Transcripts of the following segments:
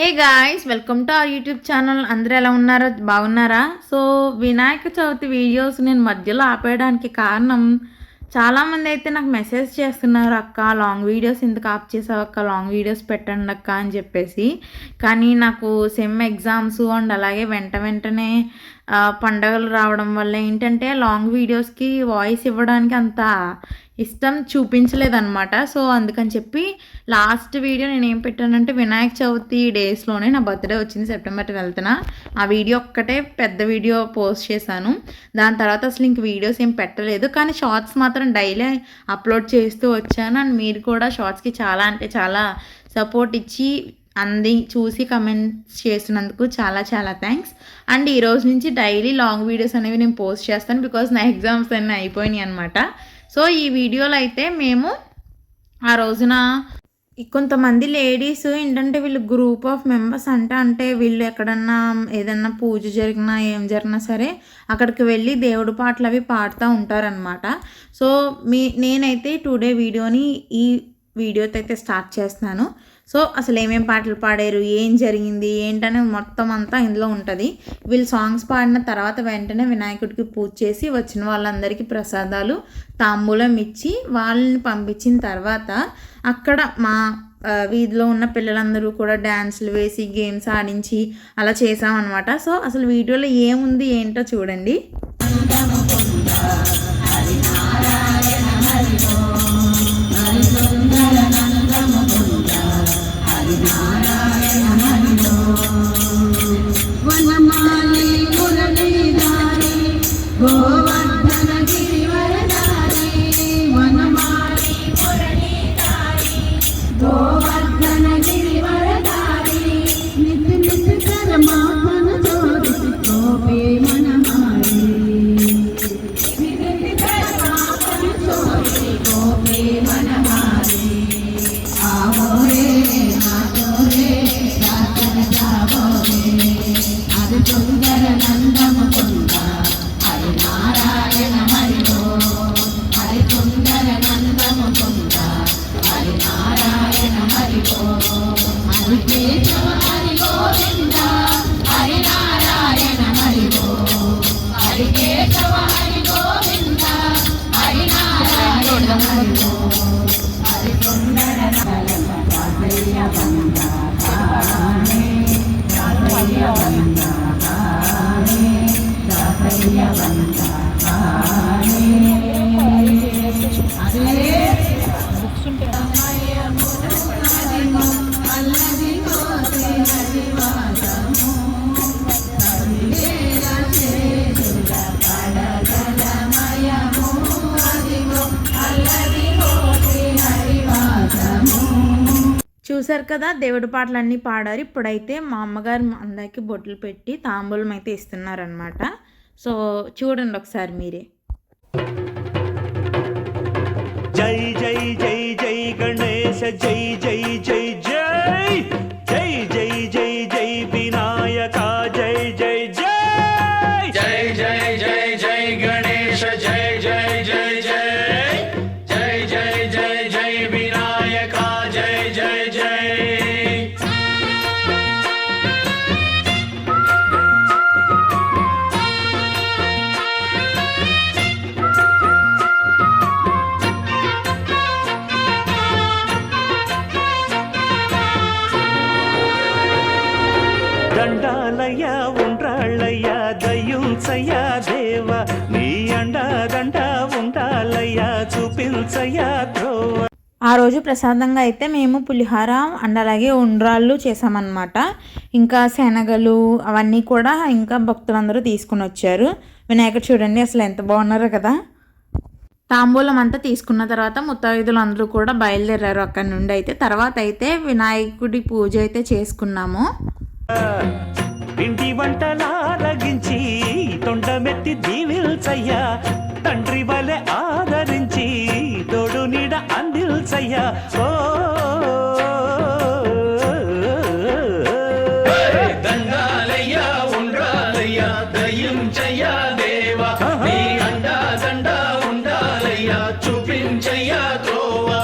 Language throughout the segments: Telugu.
Hey guys, welcome to our YouTube channel. అందరూ ఎలా ఉన్నారో బాగున్నారా? సో వినాయక చవితి వీడియోస్ నేను మధ్యలో ఆపేయడానికి కారణం, చాలామంది అయితే నాకు మెసేజ్ చేస్తున్నారు, అక్క లాంగ్ వీడియోస్ ఎందుకు ఆప్ చేసావు అక్క, లాంగ్ వీడియోస్ పెట్టండి అక్క అని చెప్పేసి. కానీ నాకు సెమ్ ఎగ్జామ్స్ అండ్ అలాగే వెంటనే పండగలు రావడం వల్ల ఏంటంటే లాంగ్ వీడియోస్కి వాయిస్ ఇవ్వడానికి అంత ఇష్టం చూపించలేదన్నమాట. సో అందుకని చెప్పి లాస్ట్ వీడియో నేను ఏం పెట్టానంటే, వినాయక చవితి డేస్లోనే నా బర్త్డే వచ్చింది సెప్టెంబర్ 12న. ఆ వీడియో ఒక్కటే పెద్ద వీడియో పోస్ట్ చేశాను. దాని తర్వాత అసలు ఇంక వీడియోస్ ఏం పెట్టలేదు. కానీ షార్ట్స్ మాత్రం డైలీ అప్లోడ్ చేస్తూ వచ్చాను. అండ్ మీరు కూడా షార్ట్స్కి చాలా అంటే చాలా సపోర్ట్ ఇచ్చి చూసి కమెంట్స్ చేసినందుకు చాలా చాలా థ్యాంక్స్. అండ్ ఈరోజు నుంచి డైలీ లాంగ్ వీడియోస్ అనేవి నేను పోస్ట్ చేస్తాను, బికాజ్ నా ఎగ్జామ్స్ అన్నీ అయిపోయినాయి అనమాట. సో ఈ వీడియోలో అయితే మేము ఆ రోజున కొంతమంది లేడీస్ ఏంటంటే వీళ్ళు గ్రూప్ ఆఫ్ మెంబర్స్ అంటే వీళ్ళు ఎక్కడన్నా ఏదన్నా పూజ జరిగినా ఏం జరిగినా సరే అక్కడికి వెళ్ళి దేవుడి పాటలు అవి పాడుతూ ఉంటారనమాట. సో నేనైతే టుడే వీడియోని ఈ వీడియోతో అయితే స్టార్ట్ చేస్తున్నాను. సో అసలు ఏమేం పాటలు పాడారు, ఏం జరిగింది ఏంటనే మొత్తం అంతా ఇందులో ఉంటుంది. వీళ్ళు సాంగ్స్ పాడిన తర్వాత వెంటనే వినాయకుడికి పూజ చేసి వచ్చిన వాళ్ళందరికీ ప్రసాదాలు తాంబూలం ఇచ్చి వాళ్ళని పంపించిన తర్వాత అక్కడ మా వీధిలో ఉన్న పిల్లలందరూ కూడా డ్యాన్సులు వేసి గేమ్స్ ఆడించి అలా చేసామన్నమాట. సో అసలు వీడియోలో ఏముంది ఏంటో చూడండి. చూసారు కదా, దేవుడి పాటలు అన్నీ పాడారు. ఇప్పుడైతే మా అమ్మగారు అందరికి బొట్లు పెట్టి తాంబూలం అయితే ఇస్తున్నారనమాట. సో చూడండి ఒకసారి మీరే. జై జై జై జై గణేశ జై జై జై జై జై జై జై జై వినాయక జై జై జై జై జై జై జై గణేశ జై జై జై జై జై జై జై జై వినాయక జై జై జై. దండాలయ్య ఉండ్రాళ్ళయ్య దయ్యుంచయ్య దేవ, నీ అండ ఉండాలయ్య చూపించయ్య త్రోవ. ఆ రోజు ప్రసాదంగా అయితే మేము పులిహార అండ్ అలాగే ఉండ్రాళ్ళు చేసామన్నమాట. ఇంకా శనగలు అవన్నీ కూడా ఇంకా భక్తులందరూ తీసుకుని వచ్చారు. వినాయకుడు చూడండి అసలు ఎంత బాగున్నారో కదా. తాంబూలం అంతా తీసుకున్న తర్వాత ముత్తైదులు అందరూ కూడా బయలుదేరారు అక్కడి నుండి. అయితే తర్వాత అయితే వినాయకుడి పూజ అయితే చేసుకున్నాము. ఇంటి వంటలారగించి తొండమెత్తి దీవిల్చయ్యా, తండ్రి వలె ఆదరించి తోడు నీడ అందిల్చయ్యా. ఓ దండాలయ్యా ఉండ్రాలయ్యా దయ్యుంచయ్యా దేవా, నీ అండా దండా ఉండాలయ్యా చూపించయ్యా త్రోవా.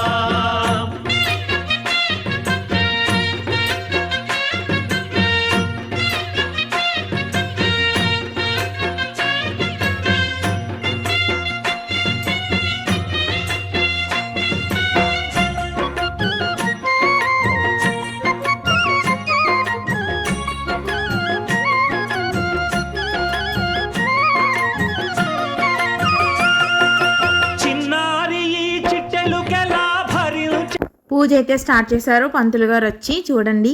పూజ అయితే స్టార్ట్ చేశారు పంతులు గారు వచ్చి. చూడండి.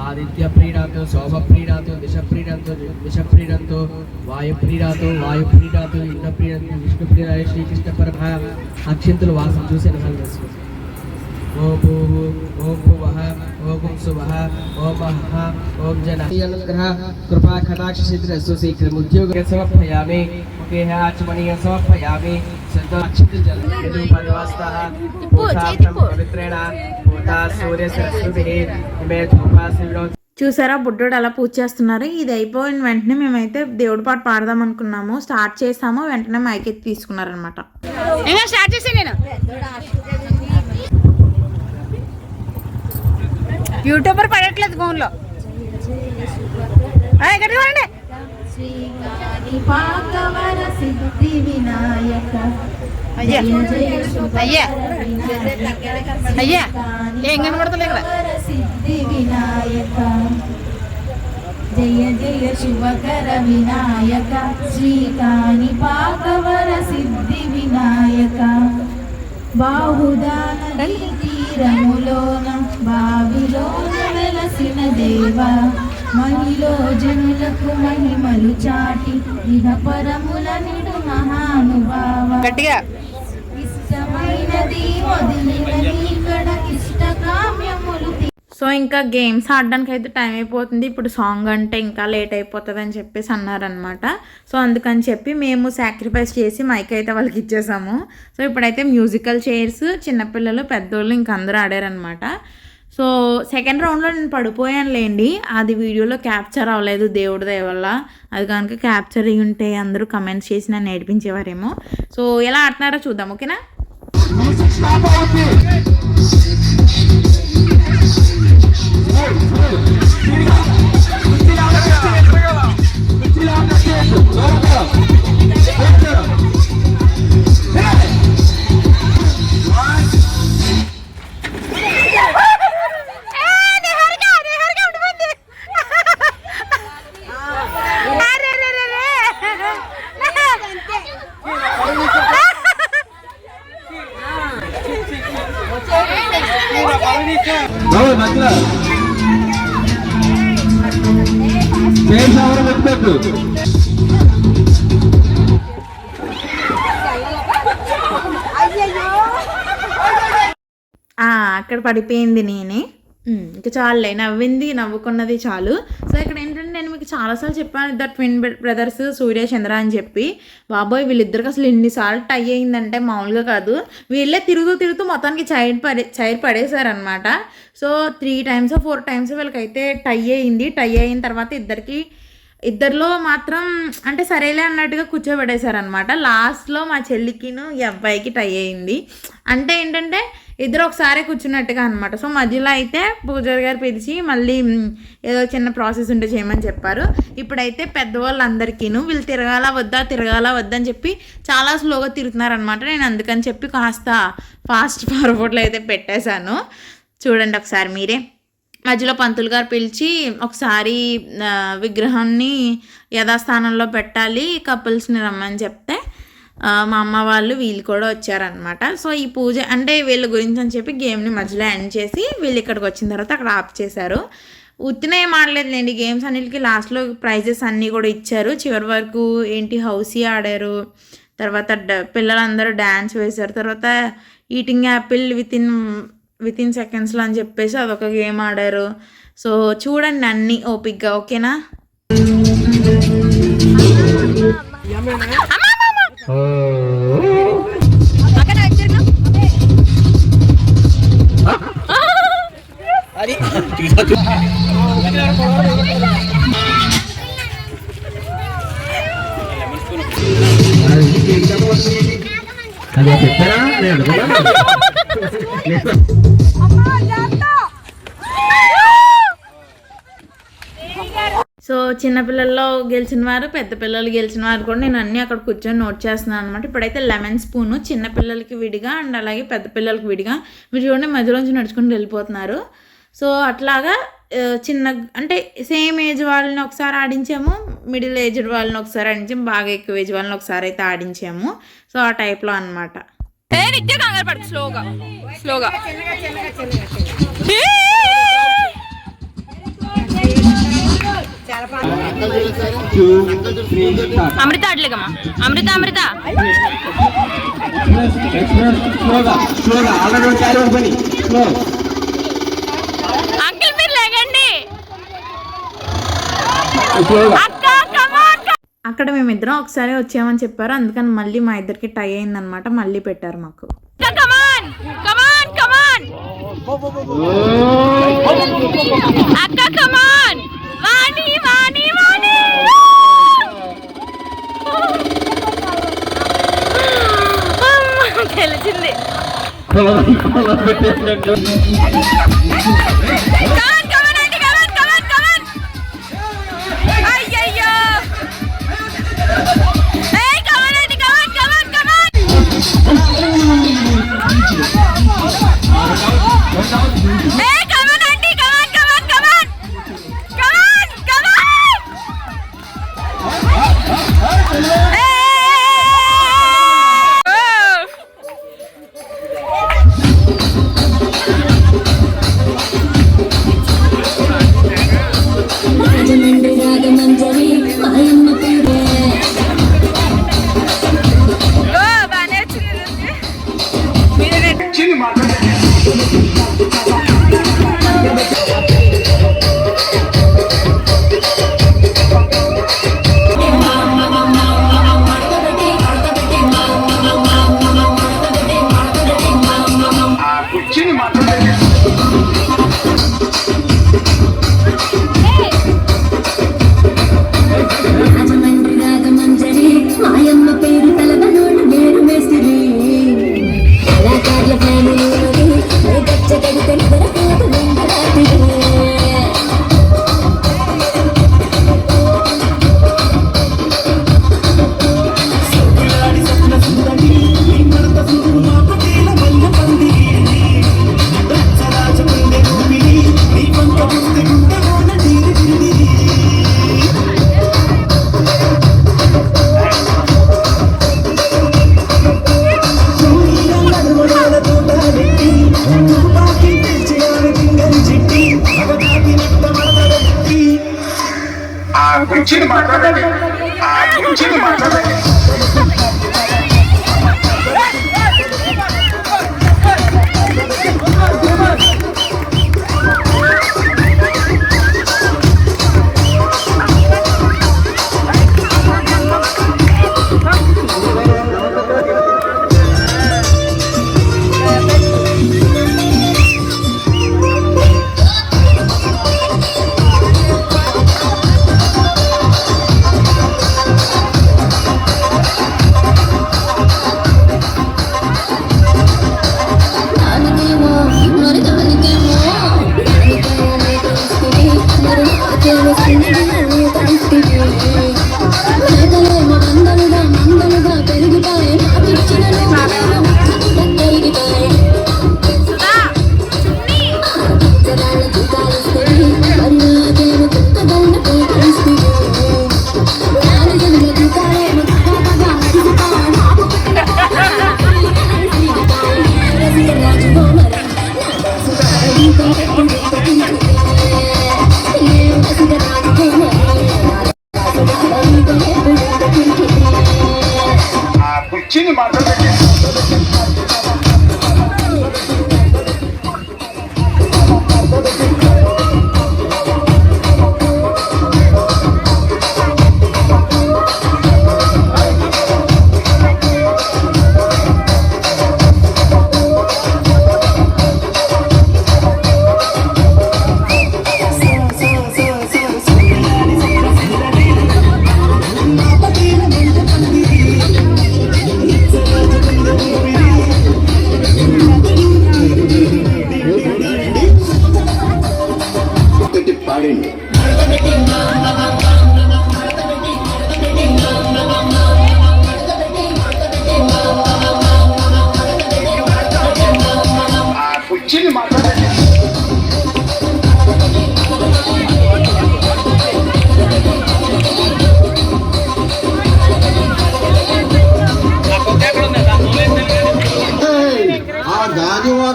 आदित्य प्रीणातो सौभ प्रीणातो दिश प्रीणातो वायु प्रीणातो इंद्र प्रीणातो विष्णु प्रीणाय श्री कृष्ण परमः अक्षिंतुल वासं చూసి నమస్కారం. ఓం భూః ఓం భువః ఓం సువః ఓం మహః ఓం జనః అనుగ్రహ కృపా కటాక్ష సిద్ధిరస్తు శీఘ్రం ఉద్యోగ సమర్పయామి ముఖే ఆచమనీయ సమర్పయామి సద్ద అక్షింత జల యదు పదవస్తః పూజార్థం పవిత్రేణ పూతా సూర్య సరస్వతిః మే ధూపాసిలో. చూసారా బుడ్డోడు అలా పూజ చేస్తున్నారు. ఇది అయిపోయిన వెంటనే మేమైతే దేవుడి పాట పాడదాం అనుకున్నాము. స్టార్ట్ చేసాము, వెంటనే మైక్ ఎత్తి తీసుకున్నారనమాట. స్టార్ట్ చేసి నేను యూట్యూబర్ పడట్లేదు ఫోన్లో. అయ్యా అయ్యా ఏం కనబడతలే ఇక్కడ. సిద్ధి వినాయక జయ జయ శుభకర వినాయక శ్రీకాని పాకవర సిద్ధి వినాయక బాహుదాన తీరములోన బావిలోన వెలసిన దేవ మహిలో జనులకు మహిమలు చాటి ఇహ పరముల నిడు మహానుభావ గట్టిగా ఇష్టమైనది వదిలిన నీకడ ఇష్ట కామ్యములు. సో ఇంకా గేమ్స్ ఆడడానికి అయితే టైం అయిపోతుంది. ఇప్పుడు సాంగ్ అంటే ఇంకా లేట్ అయిపోతుంది అని చెప్పేసి అన్నారనమాట. సో అందుకని చెప్పి మేము సాక్రిఫైస్ చేసి మైక్ అయితే వాళ్ళకి ఇచ్చేసాము. సో ఇప్పుడైతే మ్యూజికల్ చైర్స్ చిన్నపిల్లలు పెద్దోళ్ళు ఇంక అందరూ ఆడారనమాట. సో సెకండ్ రౌండ్లో నేను పడిపోయానులేండి, అది వీడియోలో క్యాప్చర్ అవ్వలేదు దేవుడి దయ వల్ల. అది కనుక క్యాప్చర్ అయ్యి ఉంటే అందరూ కమెంట్స్ చేసి నన్ను నేర్పించేవారేమో. సో ఎలా ఆడుతున్నారో చూద్దాం, ఓకేనా? అక్కడ పడిపోయింది నేనే. ఇంకా చాలులే, నవ్వుకున్నది చాలు. సో ఇక్కడ ఏంటంటే నేను మీకు చాలాసార్లు చెప్పాను ద ట్విన్ బ్రదర్స్ సూర్య చంద్ర అని చెప్పి. బాబోయ్ వీళ్ళిద్దరికి అసలు ఎన్నిసార్లు టై అయిందంటే మామూలుగా కాదు. వీళ్ళే తిరుగుతూ మొత్తానికి చైర్ పడేశారనమాట. సో 3 times 4 times వీళ్ళకైతే టై అయింది. టై అయిన తర్వాత ఇద్దరిలో మాత్రం అంటే సరేలే అన్నట్టుగా కూర్చోబెట్టేశారనమాట. లాస్ట్లో మా చెల్లికిను ఈ అబ్బాయికి టై అయింది. అంటే ఏంటంటే ఇద్దరు ఒకసారి కూర్చున్నట్టుగా అనమాట. సో మధ్యలో అయితే పూజారి గారు పిలిచి మళ్ళీ ఏదో చిన్న ప్రాసెస్ ఉంటే చేయమని చెప్పారు. ఇప్పుడైతే పెద్దవాళ్ళందరికీను వీళ్ళు తిరగాల వద్దా అని చెప్పి చాలా స్లోగా తిరుగుతున్నారనమాట. నేను అందుకని చెప్పి కాస్త ఫాస్ట్ ఫార్వర్డ్లో అయితే పెట్టేశాను. చూడండి ఒకసారి మీరే. మధ్యలో పంతులు గారు పిలిచి ఒకసారి విగ్రహాన్ని యథాస్థానంలో పెట్టాలి, కపుల్స్ని రమ్మని చెప్తే మా అమ్మ వాళ్ళు వీళ్ళు కూడా వచ్చారనమాట. సో ఈ పూజ అంటే వీళ్ళ గురించి అని చెప్పి గేమ్ని మధ్యలో ఎండ్ చేసి వీళ్ళు ఇక్కడికి వచ్చిన తర్వాత అక్కడ ఆఫ్ చేశారు. ఉత్తిన ఏం ఆడలేదులేండి, గేమ్స్ అన్నిటికీ లాస్ట్లో ప్రైజెస్ అన్నీ కూడా ఇచ్చారు. చివరి వరకు హౌసీ ఆడారు, తర్వాత పిల్లలందరూ డ్యాన్స్ వేశారు, తర్వాత ఈటింగ్ యాపిల్ వితిన్ సెకండ్స్లో అని చెప్పేసి అదొక గేమ్ ఆడారు. సో చూడండి అన్నీ ఓపిక్గా, ఓకేనా? అదే చెప్పారా నేను సో చిన్నపిల్లల్లో గెలిచిన వారు, పెద్ద పిల్లలు గెలిచిన వారు కూడా నేను అన్నీ అక్కడ కూర్చొని నోట్ చేస్తున్నాను అనమాట. ఇప్పుడైతే లెమన్ స్పూను చిన్నపిల్లలకి విడిగా అండ్ అలాగే పెద్ద పిల్లలకి విడిగా. మీరు చూడండి మధ్యలోంచి నడుచుకుంటూ వెళ్ళిపోతున్నారు. సో అట్లాగా చిన్న అంటే సేమ్ ఏజ్ వాళ్ళని ఒకసారి ఆడించాము, మిడిల్ ఏజ్డ్ వాళ్ళని ఒకసారి ఆడించాము, బాగా ఎక్కువ ఏజ్ వాళ్ళని ఒకసారి అయితే ఆడించాము. సో ఆ టైప్లో అనమాట. అమృత అడ్లేకమ్మా, అమృత అమృత అంకిల్ మీరు లేకండి. అక్కడ మేమిద్దరం ఒకసారి వచ్చామని చెప్పారు, అందుకని మళ్ళీ మా ఇద్దరికి టై అయిందనమాట. మళ్ళీ పెట్టారు మాకు. కమాన్ కమాన్ కమాన్ అక్క కమాన్ వాణి వాణి వాణి తెలిసింది.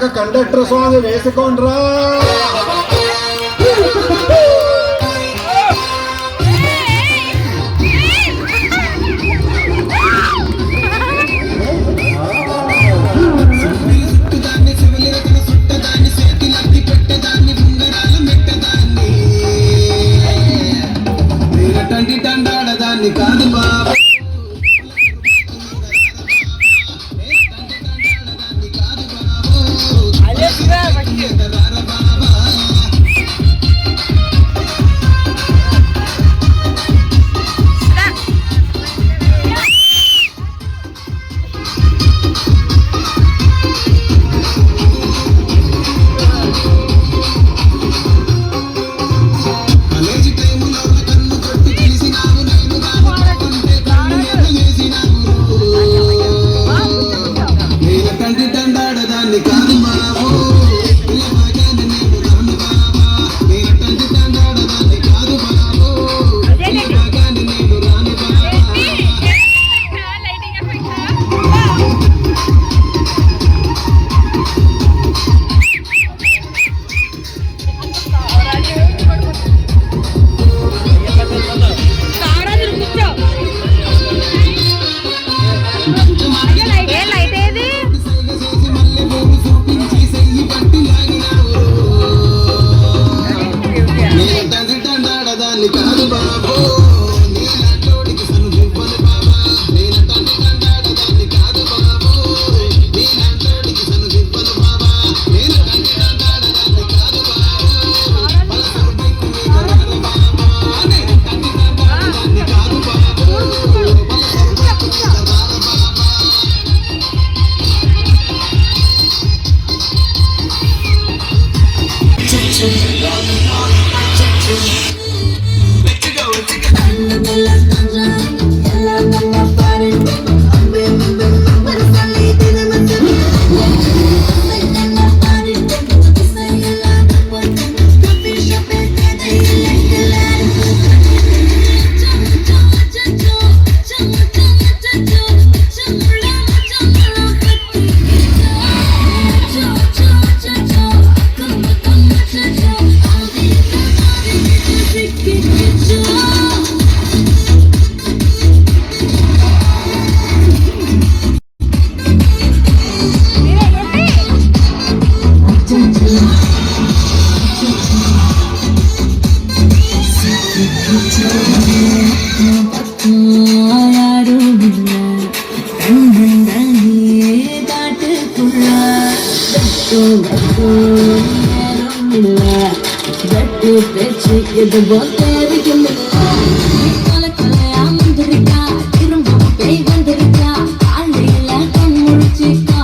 ఒక కండక్టర్ సాంగ్ వేసుకోండ్రా. తండాడదాన్ని కాదు బాబు, இது போத்தேவிக்கு கொலை கொலையா வந்திருக்கா திரும்ப பேய் வந்திருக்கா ஆண்டையில கண் முடிச்சிக்கா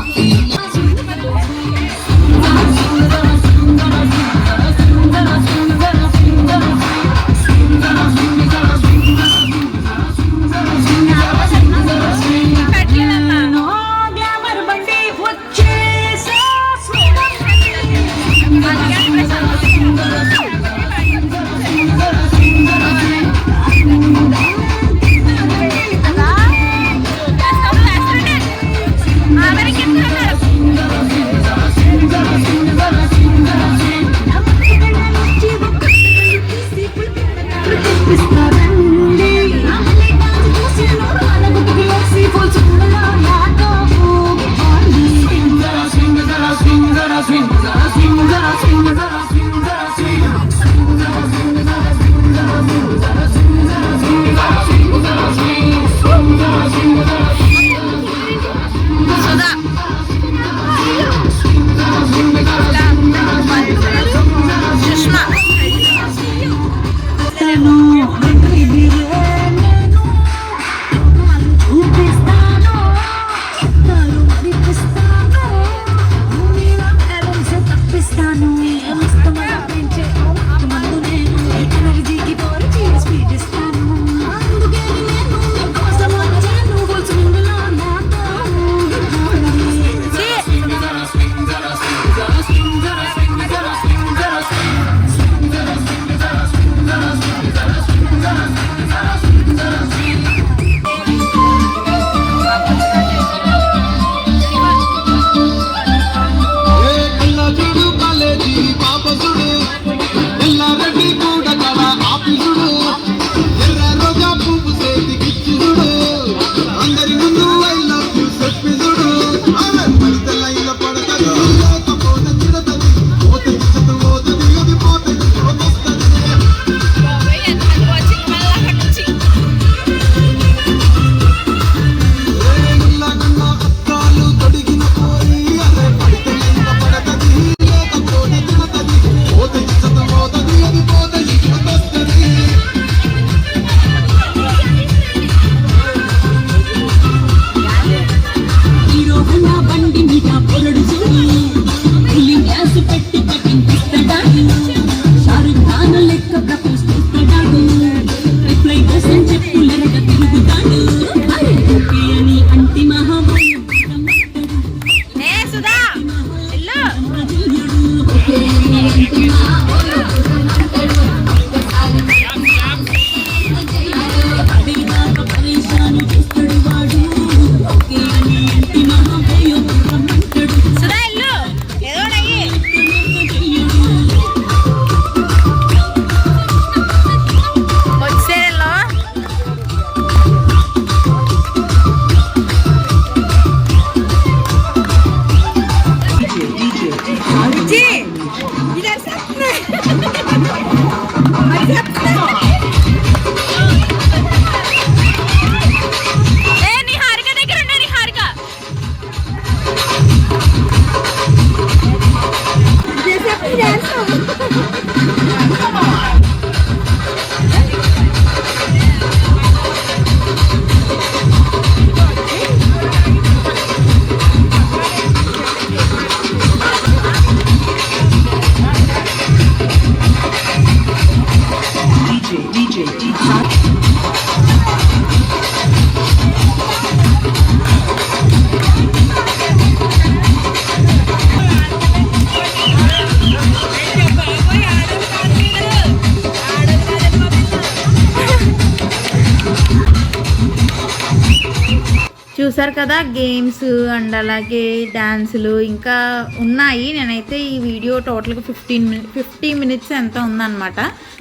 చూసారు కదా గేమ్స్ అండ్ అలాగే డ్యాన్సులు ఇంకా ఉన్నాయి. నేనైతే ఈ వీడియో టోటల్గా 50 మినిట్స్ ఎంత ఉందన్నమాట.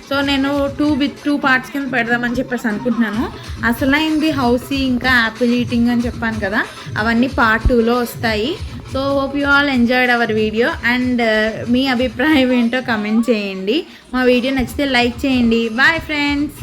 సో నేను టూ పార్ట్స్ కింద పెడదామని చెప్పేసి అనుకుంటున్నాను. అసలైంది హౌసీ ఇంకా యాపిల్ ఈటింగ్ అని చెప్పాను కదా, అవన్నీ పార్ట్ 2లో వస్తాయి. So hope you all enjoyed our video and మీ అభిప్రాయం ఏంటో కమెంట్ చేయండి. మా వీడియో నచ్చితే లైక్ చేయండి. Bye friends.